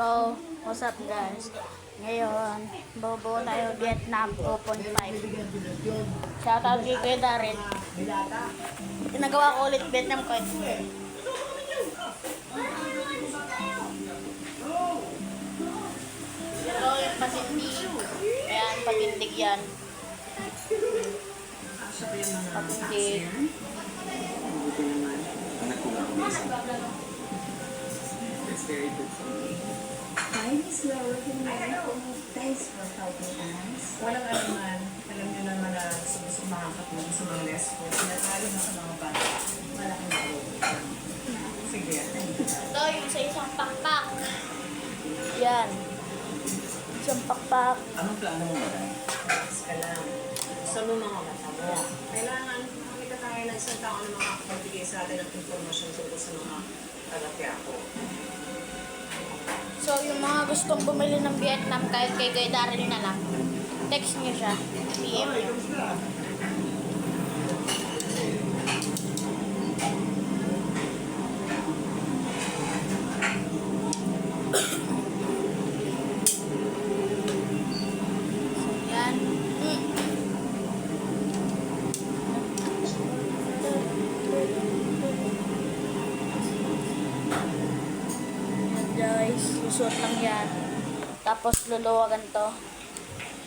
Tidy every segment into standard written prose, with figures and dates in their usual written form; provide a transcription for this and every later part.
So, what's up guys? Ngayon, bubuo tayo Vietnam 2.5. Shoutout kay Kuya Darin. Ginagawa ko ulit Vietnam ko. Ito yung patindig. Ayan, patindig yan. Patindig. It's very good for me. Hi, Miss Laura. Thanks for helping us. Walang anuman. Alam niyo naman na gusto makakatulong sa mga less food. Lalo na sa mga bata. Malaking tulong. Sige. Ito yung sa isang pakpak. Yan. Isang pakpak. Anong plano mo ba? Relax ka lang. Gusto mo mga mata mo. Kailangan makita tayo ng isang tao na makakapagbigay sa atin ng informasyon tungkol sa mga talapya ko. So, yung mga gustong bumili ng Vietnam kahit kay Kuya Darin na lang, text niyo siya. PM niyo. Yan. Guys, susuot lang yan. Tapos luluwagan to.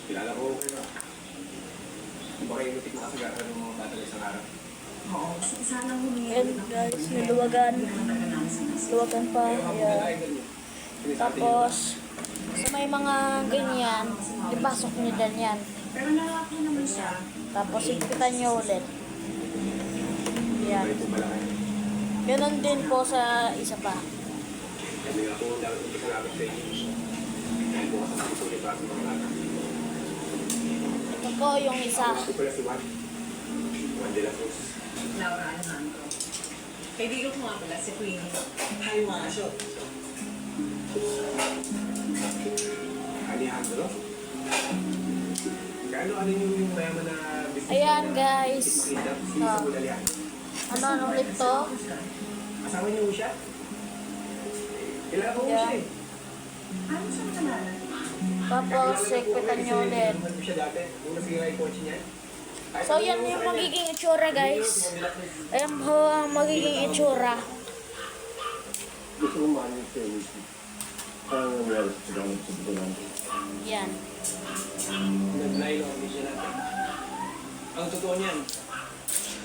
Kilala ko kayo. Kung baka yung na kasagaran ng mga bata isang araw. Oo, sana humingi. Ayan guys, luluwagan. Luwagan pa. Ayan. Tapos, sa may mga ganyan, ipasok nyo dyan yan. Pero nalaki naman siya. Tapos, ipitan nyo ulit. Yan. Ito malaki. Ganun din po sa isa pa. Kasi nga po, dapat yung kasalamat sa inyo. Dahil po kasama ko ulit para sa mga bata. Ito po yung isa. Ako pala si Juan. Juan de la Cruz. Laura Alejandro. Kaibigan ko nga pala si Queenie. Hi, Masyo. Alejandro? Ano yung mayaman na business? Ayan guys. Si Ah. Samuel Alejandro. Ano ulit to? Asawa niyo siya? Kilala ko Yeah. siya eh. Ano siya naman? Tapos, ipitan nyo ulit. Nung siya dati, nung nasira yung kotse niya. So, yan yung magiging itsura guys. Ayan po ang magiging itsura. Gusto ko maayos kayo ito. Parang nangyari sa gamit sa butulante. Yan. Nag-lie lang ang siya natin. Ang totoo niyan,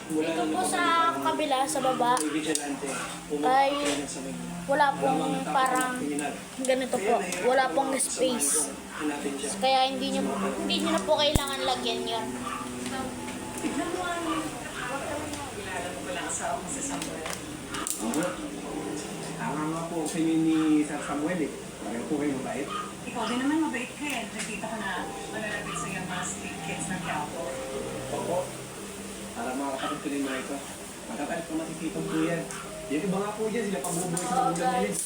mula Dito nung po sa kabila, sa baba, may vigilante, ay pumunta sa may wala pong parang kriminal. ganito po. Wala pong space. Hanapin siya. Kaya hindi nyo na po kailangan lagyan yun. Tignan mo ano. Kilala mo pala ang asawa ko si Samuel. Oo. Tama nga po sa inyo ni Sir Samuel eh. Pareho po kayo mabait. Ikaw din naman mabait ka eh. Nakita ko na malalapit sa yung mga street kids ng Quiapo. Opo. Para mga kapatid ko din mga ito. Matatalit ko makikitong po yan. Yung iba nga po dyan, sila pabubuhay sa Oo mga ulam guys.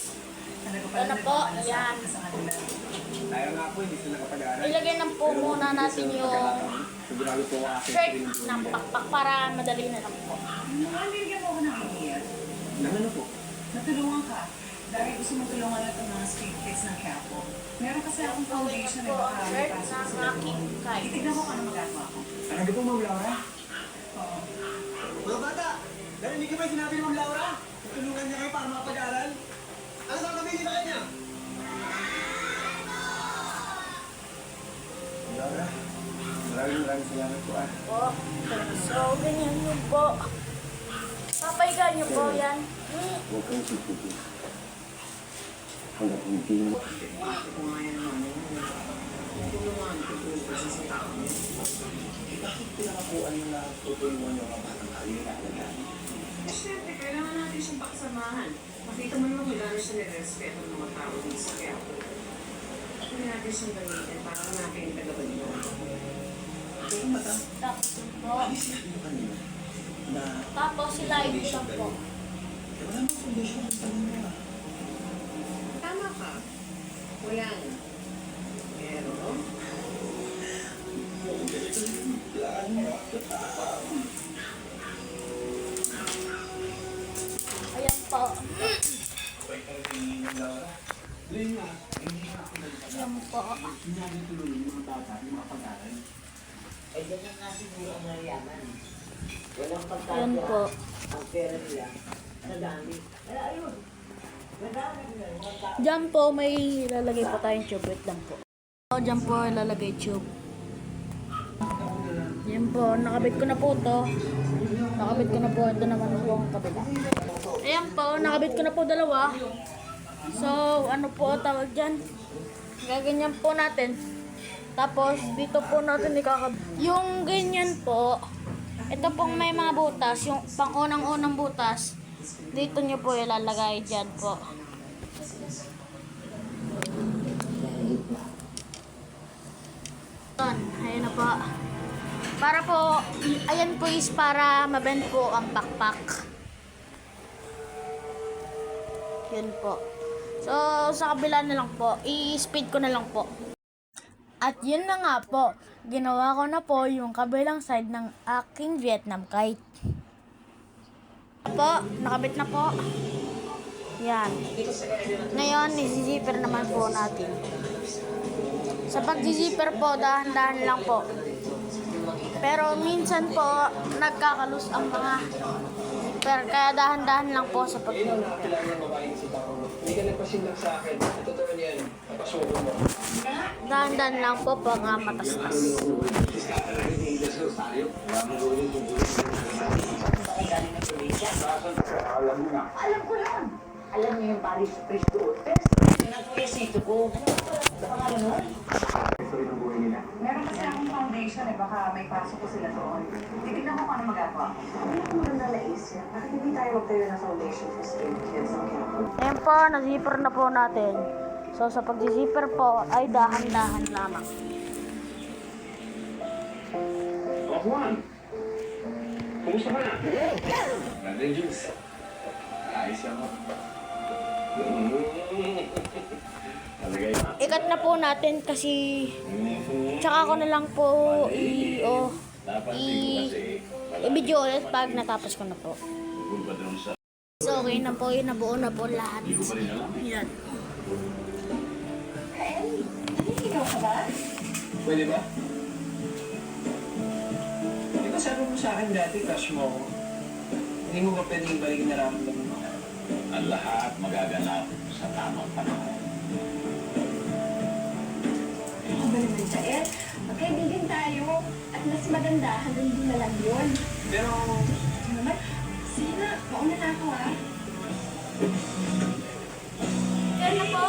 Ano ko Ano po? Ayan. sa kanila. Tayo nga po, hindi sila nakapag-aaral. Ilagay ng po muna natin yung Sigurado po ako akin. shirt ng pakpak para madali na lang po. Nabigyan mo ako ng idea. Nang ano po? Natulungan ka. Dahil gusto mo tulungan na itong mga street kids ng Quiapo. Meron kasi akong foundation na Po baka ang may shirt pasok ng sa aking kay. Titignan ko kung ano magagawa ko. Talaga po, Ma'am Laura? Oo. Mga bata, narinig ko ba yung sinabi ni Ma'am Laura? Tulungan niya kayo para makapag-aaral? Ano sa kami sa kanya? Laura, maraming salamat po ah. Po. So, ganyan yun po. Papaygan nyo po yan. Huwag kang sipipin. Hanggang hindi mo. Ako nga yan naman. Tulungan ko po kasi sa tao. Bakit pinakakuan mo na tutulungan yung kabatang kalina? Siyempre, kailangan natin siyang paksamahan. Makita mo naman wala na siya nirespeto ng mga tao dito sa Quiapo. Hindi natin siyang gamitin para natin yung tagabaliwan. Kung mata, Tapos po. sinabi mo kanina na Tapos sila ito lang po. wala mo foundation ng kanina. Tama ka. Wala na. Pero, Laan mo ako tao. Ayan po. Okay, Laura. Doon Yan po. Sinabi tuloy yung mga bata, yung mga pag-aaral. Ay, ganyan nga siguro ang mayaman. Walang Yan pagkakaya. po. Ang pera nila, nadami. Kaya ayun, nadami nila. Diyan po may ilalagay po tayong tube. Wait lang po. Diyan po ilalagay tube. Yan po, nakabit ko na po to. Nakabit ko na po. Ito naman po ang kabila. Ayan po, nakabit ko na po dalawa. So, ano po tawag dyan? Gaganyan po natin. Tapos, dito po natin ikakabit. Yung ganyan po, ito pong may mga butas. Yung pang-unang-unang butas, dito nyo po ilalagay dyan po. Ayan na po. Para po, ayan po is para mabend po ang backpack. Yun po. So, sa kabila na lang po, i-speed ko na lang po. At yun na nga po, ginawa ko na po yung kabilang side ng aking Vietnam kite. Po, nakabit na po. Yan. Ngayon, isi-zipper naman po natin. Sa pag-zipper po, dahan-dahan lang po. Pero minsan po, nagkakalus ang mga zipper. Kaya dahan-dahan lang po sa pag-zipper. Kailangan ng babae si Pao. Hindi ka nagpasindak sa akin. Totoo niyan. Napasuko mo. Dahan-dahan lang po pag matastas. Alam ko yun. Alam niyo yung Paris Express doon. Yun ang kuyasito ko. Pangalan mo? Meron kasi akong foundation eh, baka may pasok ko sila doon. Titignan ko kung ano magagawa ko. Ano kung maganda naisip? Bakit hindi tayo magtayo ng foundation for skin kids on campus? Ayan po, na-zipper na po natin. So sa pag-zipper po ay dahan-dahan lamang. Oh, Juan! Kumusta ka na? Ganda juice. Ayos yan mo. Talagay na. Ikat na po natin kasi tsaka ko na lang po i-video ulit pag natapos ko na po. So okay na po, yun, nabuo na po lahat. Yan. Pwede ba? Di ba sabi mo sa akin dati, crush mo ako? Hindi mo ba pwedeng balikin na ramdaman mo? Ang lahat magaganap sa tamang panahon. Ano ba naman, Jael? Magkaibigan tayo. At mas maganda, hanggang doon na lang yun. Pero, Ano naman? Sige na, mauna na ako ah. Yan na po.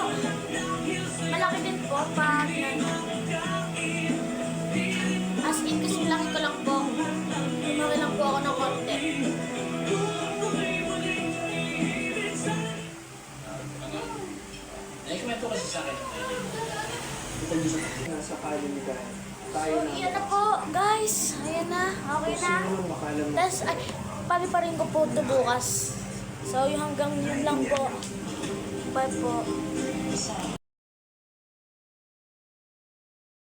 Malaki din po pag as in kasi laki ko lang po. Lumaki lang po ako ng konti. Naikwento kasi sa akin. nasa kanya ni Brian. Tayo So, na. yan na po, guys. Ayan na. Okay na. Sino nang makala mo? Tapos, ay, pari-parin ko po ito bukas. So, yung hanggang yun lang po. Bye po.